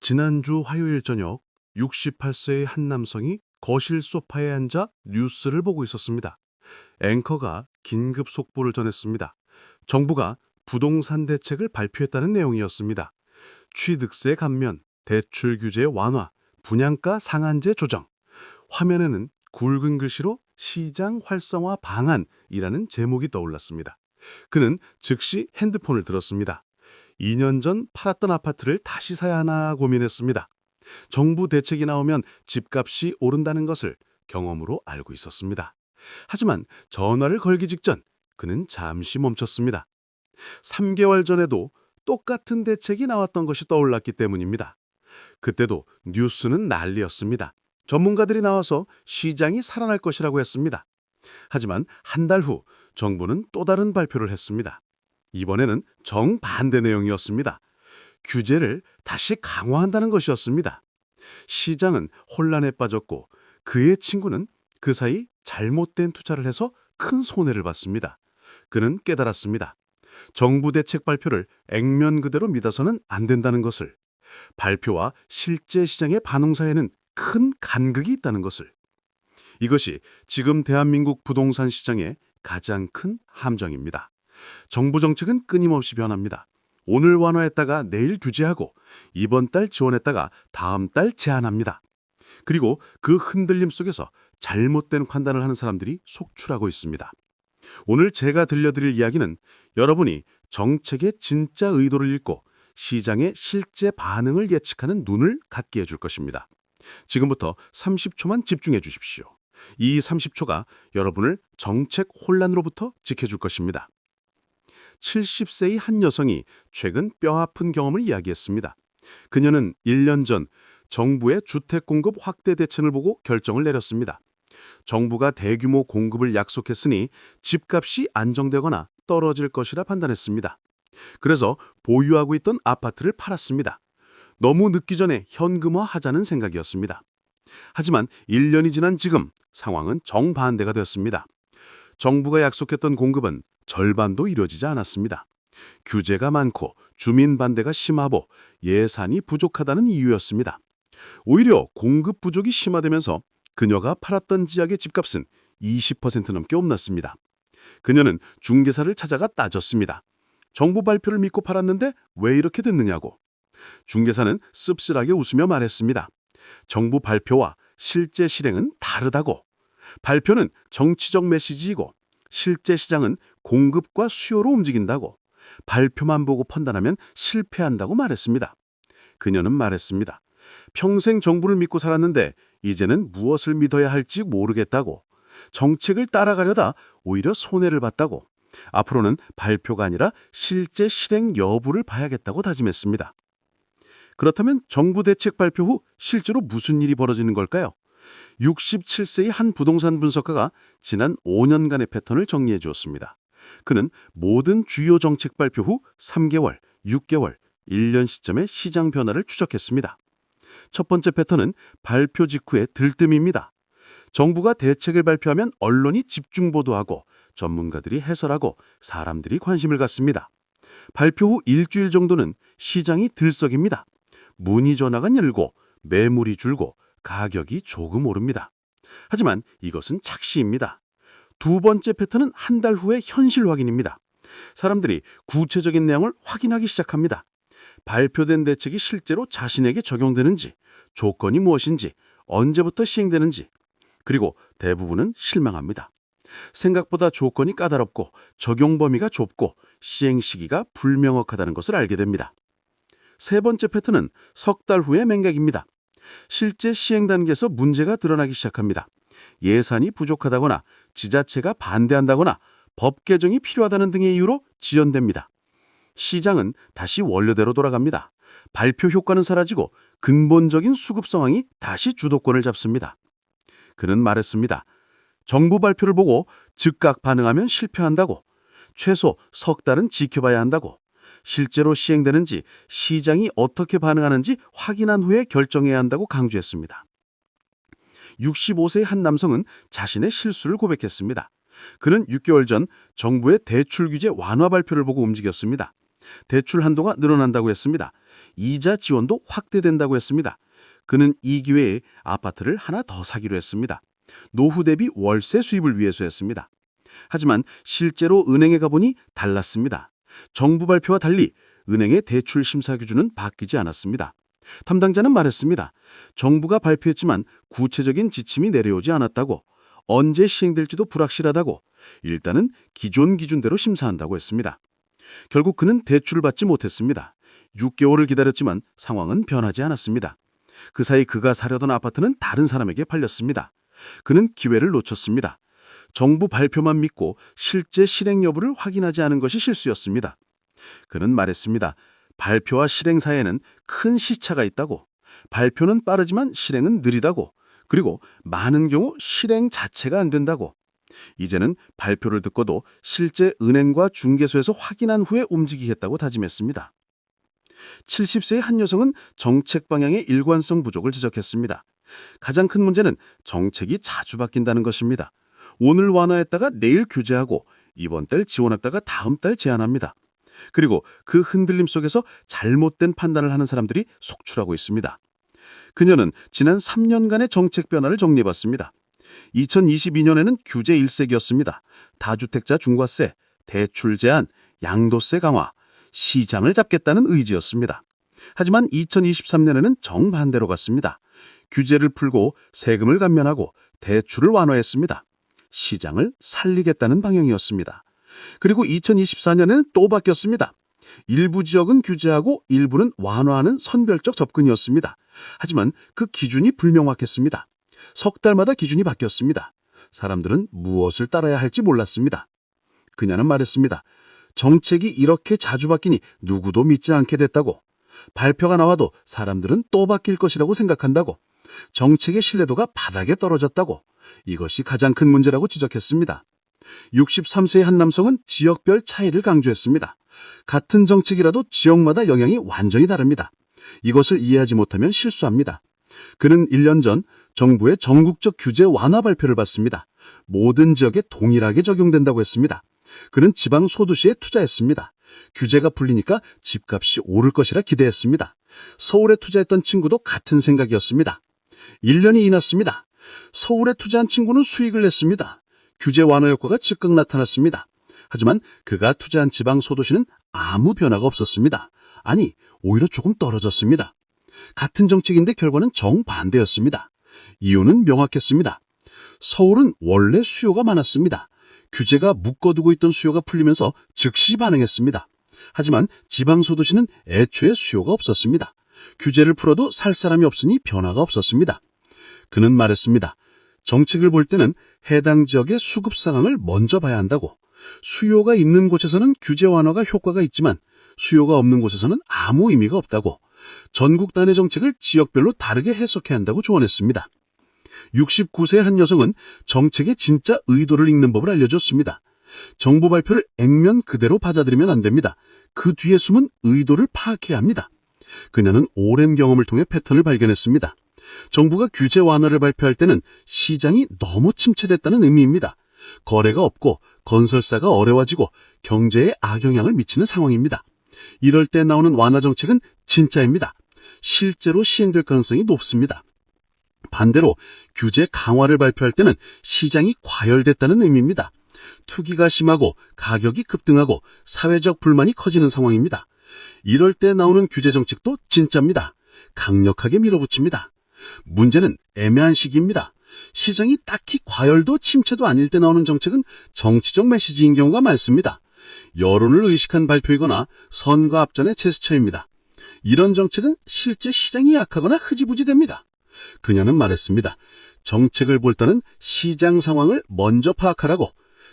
지난주 화요일 저녁 68세의 한 남성이 거실 소파에 앉아 뉴스를 보고 있었습니다. 앵커가 긴급 속보를 전했습니다. 정부가 부동산 대책을 발표했다는 내용이었습니다. 취득세 감면, 대출 규제 완화, 분양가 상한제 조정. 화면에는 굵은 글씨로 시장 활성화 방안이라는 제목이 떠올랐습니다. 그는 즉시 핸드폰을 들었습니다. 2년 전 팔았던 아파트를 다시 사야 하나 고민했습니다. 정부 대책이 나오면 집값이 오른다는 것을 경험으로 알고 있었습니다. 하지만 전화를 걸기 직전 그는 잠시 멈췄습니다. 3개월 전에도 똑같은 대책이 나왔던 것이 떠올랐기 때문입니다. 그때도 뉴스는 난리였습니다. 전문가들이 나와서 시장이 살아날 것이라고 했습니다. 하지만 한 달 후 정부는 또 다른 발표를 했습니다. 이번에는 정반대 내용이었습니다. 규제를 다시 강화한다는 것이었습니다. 시장은 혼란에 빠졌고 그의 친구는 그 사이 잘못된 투자를 해서 큰 손해를 봤습니다. 그는 깨달았습니다. 정부 대책 발표를 액면 그대로 믿어서는 안 된다는 것을, 발표와 실제 시장의 반응 사이에는 큰 간극이 있다는 것을. 이것이 지금 대한민국 부동산 시장의 가장 큰 함정입니다. 정부 정책은 끊임없이 변합니다. 오늘 완화했다가 내일 규제하고 이번 달 지원했다가 다음 달 제한합니다. 그리고 그 흔들림 속에서 잘못된 판단을 하는 사람들이 속출하고 있습니다. 오늘 제가 들려드릴 이야기는 여러분이 정책의 진짜 의도를 읽고 시장의 실제 반응을 예측하는 눈을 갖게 해줄 것입니다. 지금부터 30초만 집중해 주십시오. 이 30초가 여러분을 정책 혼란으로부터 지켜줄 것입니다. 70세의 한 여성이 최근 뼈아픈 경험을 이야기했습니다. 그녀는 1년 전 정부의 주택 공급 확대 대책을 보고 결정을 내렸습니다. 정부가 대규모 공급을 약속했으니 집값이 안정되거나 떨어질 것이라 판단했습니다. 그래서 보유하고 있던 아파트를 팔았습니다. 너무 늦기 전에 현금화하자는 생각이었습니다. 하지만 1년이 지난 지금 상황은 정반대가 되었습니다. 정부가 약속했던 공급은 절반도 이루어지지 않았습니다. 규제가 많고 주민 반대가 심하고 예산이 부족하다는 이유였습니다. 오히려 공급 부족이 심화되면서 그녀가 팔았던 지역의 집값은 20% 넘게 올랐습니다. 그녀는 중개사를 찾아가 따졌습니다. 정부 발표를 믿고 팔았는데 왜 이렇게 됐느냐고. 중개사는 씁쓸하게 웃으며 말했습니다. 정부 발표와 실제 실행은 다르다고. 발표는 정치적 메시지이고 실제 시장은 공급과 수요로 움직인다고. 발표만 보고 판단하면 실패한다고 말했습니다. 그녀는 말했습니다. 평생 정부를 믿고 살았는데 이제는 무엇을 믿어야 할지 모르겠다고. 정책을 따라가려다 오히려 손해를 봤다고. 앞으로는 발표가 아니라 실제 실행 여부를 봐야겠다고 다짐했습니다. 그렇다면 정부 대책 발표 후 실제로 무슨 일이 벌어지는 걸까요? 67세의 한 부동산 분석가가 지난 5년간의 패턴을 정리해 주었습니다. 그는 모든 주요 정책 발표 후 3개월, 6개월, 1년 시점의 시장 변화를 추적했습니다. 첫 번째 패턴은 발표 직후의 들뜸입니다. 정부가 대책을 발표하면 언론이 집중 보도하고 전문가들이 해설하고 사람들이 관심을 갖습니다. 발표 후 일주일 정도는 시장이 들썩입니다. 문의 전화가 늘고 매물이 줄고 가격이 조금 오릅니다. 하지만 이것은 착시입니다. 두 번째 패턴은 한 달 후의 현실 확인입니다. 사람들이 구체적인 내용을 확인하기 시작합니다. 발표된 대책이 실제로 자신에게 적용되는지, 조건이 무엇인지, 언제부터 시행되는지, 그리고 대부분은 실망합니다. 생각보다 조건이 까다롭고 적용 범위가 좁고 시행 시기가 불명확하다는 것을 알게 됩니다. 세 번째 패턴은 석 달 후의 맹각입니다. 실제 시행 단계에서 문제가 드러나기 시작합니다. 예산이 부족하다거나 지자체가 반대한다거나 법 개정이 필요하다는 등의 이유로 지연됩니다. 시장은 다시 원래대로 돌아갑니다. 발표 효과는 사라지고 근본적인 수급 상황이 다시 주도권을 잡습니다. 그는 말했습니다. 정부 발표를 보고 즉각 반응하면 실패한다고. 최소 석 달은 지켜봐야 한다고. 실제로 시행되는지 시장이 어떻게 반응하는지 확인한 후에 결정해야 한다고 강조했습니다. 65세의 한 남성은 자신의 실수를 고백했습니다. 그는 6개월 전 정부의 대출 규제 완화 발표를 보고 움직였습니다. 대출 한도가 늘어난다고 했습니다. 이자 지원도 확대된다고 했습니다. 그는 이 기회에 아파트를 하나 더 사기로 했습니다. 노후 대비 월세 수입을 위해서였습니다. 하지만 실제로 은행에 가보니 달랐습니다. 정부 발표와 달리 은행의 대출 심사 기준은 바뀌지 않았습니다. 담당자는 말했습니다. 정부가 발표했지만 구체적인 지침이 내려오지 않았다고, 언제 시행될지도 불확실하다고, 일단은 기존 기준대로 심사한다고 했습니다. 결국 그는 대출을 받지 못했습니다. 6개월을 기다렸지만 상황은 변하지 않았습니다. 그 사이 그가 사려던 아파트는 다른 사람에게 팔렸습니다. 그는 기회를 놓쳤습니다. 정부 발표만 믿고 실제 실행 여부를 확인하지 않은 것이 실수였습니다. 그는 말했습니다. 발표와 실행 사이에는 큰 시차가 있다고, 발표는 빠르지만 실행은 느리다고, 그리고 많은 경우 실행 자체가 안 된다고. 이제는 발표를 듣고도 실제 은행과 중개소에서 확인한 후에 움직이겠다고 다짐했습니다. 70세의 한 여성은 정책 방향의 일관성 부족을 지적했습니다. 가장 큰 문제는 정책이 자주 바뀐다는 것입니다. 오늘 완화했다가 내일 규제하고 이번 달 지원했다가 다음 달 제한합니다. 그리고 그 흔들림 속에서 잘못된 판단을 하는 사람들이 속출하고 있습니다. 그녀는 지난 3년간의 정책 변화를 정리해봤습니다. 2022년에는 규제 일색이었습니다. 다주택자 중과세, 대출 제한, 양도세 강화, 시장을 잡겠다는 의지였습니다. 하지만 2023년에는 정반대로 갔습니다. 규제를 풀고 세금을 감면하고 대출을 완화했습니다. 시장을 살리겠다는 방향이었습니다. 그리고 2024년에는 또 바뀌었습니다. 일부 지역은 규제하고 일부는 완화하는 선별적 접근이었습니다. 하지만 그 기준이 불명확했습니다. 석 달마다 기준이 바뀌었습니다. 사람들은 무엇을 따라야 할지 몰랐습니다. 그녀는 말했습니다. 정책이 이렇게 자주 바뀌니 누구도 믿지 않게 됐다고. 발표가 나와도 사람들은 또 바뀔 것이라고 생각한다고. 정책의 신뢰도가 바닥에 떨어졌다고. 이것이 가장 큰 문제라고 지적했습니다. 63세의 한 남성은 지역별 차이를 강조했습니다. 같은 정책이라도 지역마다 영향이 완전히 다릅니다. 이것을 이해하지 못하면 실수합니다. 그는 1년 전 정부의 전국적 규제 완화 발표를 받습니다. 모든 지역에 동일하게 적용된다고 했습니다. 그는 지방 소도시에 투자했습니다. 규제가 풀리니까 집값이 오를 것이라 기대했습니다. 서울에 투자했던 친구도 같은 생각이었습니다. 1년이 지났습니다. 서울에 투자한 친구는 수익을 냈습니다. 규제 완화 효과가 즉각 나타났습니다. 하지만 그가 투자한 지방 소도시는 아무 변화가 없었습니다. 아니, 오히려 조금 떨어졌습니다. 같은 정책인데 결과는 정반대였습니다. 이유는 명확했습니다. 서울은 원래 수요가 많았습니다. 규제가 묶어두고 있던 수요가 풀리면서 즉시 반응했습니다. 하지만 지방소도시는 애초에 수요가 없었습니다. 규제를 풀어도 살 사람이 없으니 변화가 없었습니다. 그는 말했습니다. 정책을 볼 때는 해당 지역의 수급 상황을 먼저 봐야 한다고. 수요가 있는 곳에서는 규제 완화가 효과가 있지만 수요가 없는 곳에서는 아무 의미가 없다고. 전국 단위 정책을 지역별로 다르게 해석해야 한다고 조언했습니다. 69세의 한 여성은 정책의 진짜 의도를 읽는 법을 알려줬습니다. 정부 발표를 액면 그대로 받아들이면 안 됩니다. 그 뒤에 숨은 의도를 파악해야 합니다. 그녀는 오랜 경험을 통해 패턴을 발견했습니다. 정부가 규제 완화를 발표할 때는 시장이 너무 침체됐다는 의미입니다. 거래가 없고 건설사가 어려워지고 경제에 악영향을 미치는 상황입니다. 이럴 때 나오는 완화 정책은 진짜입니다. 실제로 시행될 가능성이 높습니다. 반대로 규제 강화를 발표할 때는 시장이 과열됐다는 의미입니다. 투기가 심하고 가격이 급등하고 사회적 불만이 커지는 상황입니다. 이럴 때 나오는 규제 정책도 진짜입니다. 강력하게 밀어붙입니다. 문제는 애매한 시기입니다. 시장이 딱히 과열도 침체도 아닐 때 나오는 정책은 정치적 메시지인 경우가 많습니다. 여론을 의식한 발표이거나 선거 앞전의 제스처입니다. 이런 정책은 실제 시장이 약하거나 흐지부지 됩니다. 그녀는 말했습니다. 정책을 볼 때는 시장 상황을 먼저 파악하라고,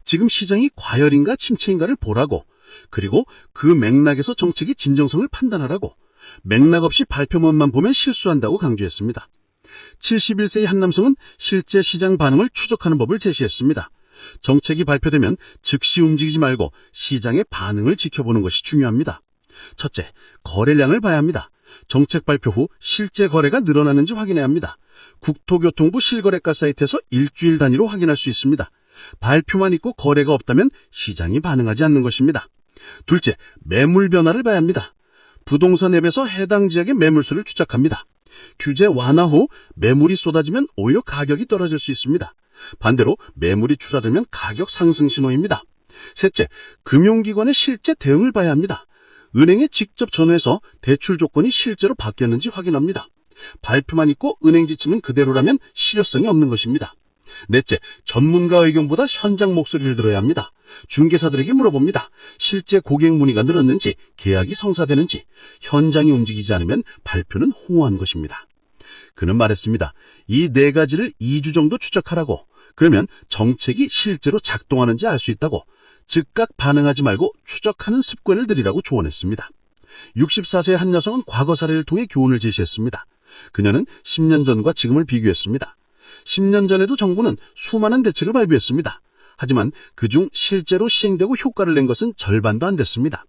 지금 시장이 과열인가 침체인가를 보라고, 그리고 그 맥락에서 정책의 진정성을 판단하라고, 맥락 없이 발표문만 보면 실수한다고 강조했습니다. 71세의 한 남성은 실제 시장 반응을 추적하는 법을 제시했습니다. 정책이 발표되면 즉시 움직이지 말고 시장의 반응을 지켜보는 것이 중요합니다. 첫째, 거래량을 봐야 합니다. 정책 발표 후 실제 거래가 늘어나는지 확인해야 합니다. 국토교통부 실거래가 사이트에서 일주일 단위로 확인할 수 있습니다. 발표만 있고 거래가 없다면 시장이 반응하지 않는 것입니다. 둘째, 매물 변화를 봐야 합니다. 부동산 앱에서 해당 지역의 매물수를 추적합니다. 규제 완화 후 매물이 쏟아지면 오히려 가격이 떨어질 수 있습니다. 반대로 매물이 줄어들면 가격 상승 신호입니다. 셋째, 금융기관의 실제 대응을 봐야 합니다. 은행에 직접 전화해서 대출 조건이 실제로 바뀌었는지 확인합니다. 발표만 있고 은행 지침은 그대로라면 실효성이 없는 것입니다. 넷째, 전문가 의견보다 현장 목소리를 들어야 합니다. 중개사들에게 물어봅니다. 실제 고객 문의가 늘었는지, 계약이 성사되는지, 현장이 움직이지 않으면 발표는 홍보한 것입니다. 그는 말했습니다. 이 네 가지를 2주 정도 추적하라고. 그러면 정책이 실제로 작동하는지 알 수 있다고. 즉각 반응하지 말고 추적하는 습관을 들이라고 조언했습니다. 64세의 한 여성은 과거 사례를 통해 교훈을 제시했습니다. 그녀는 10년 전과 지금을 비교했습니다. 10년 전에도 정부는 수많은 대책을 발표했습니다. 하지만 그중 실제로 시행되고 효과를 낸 것은 절반도 안 됐습니다.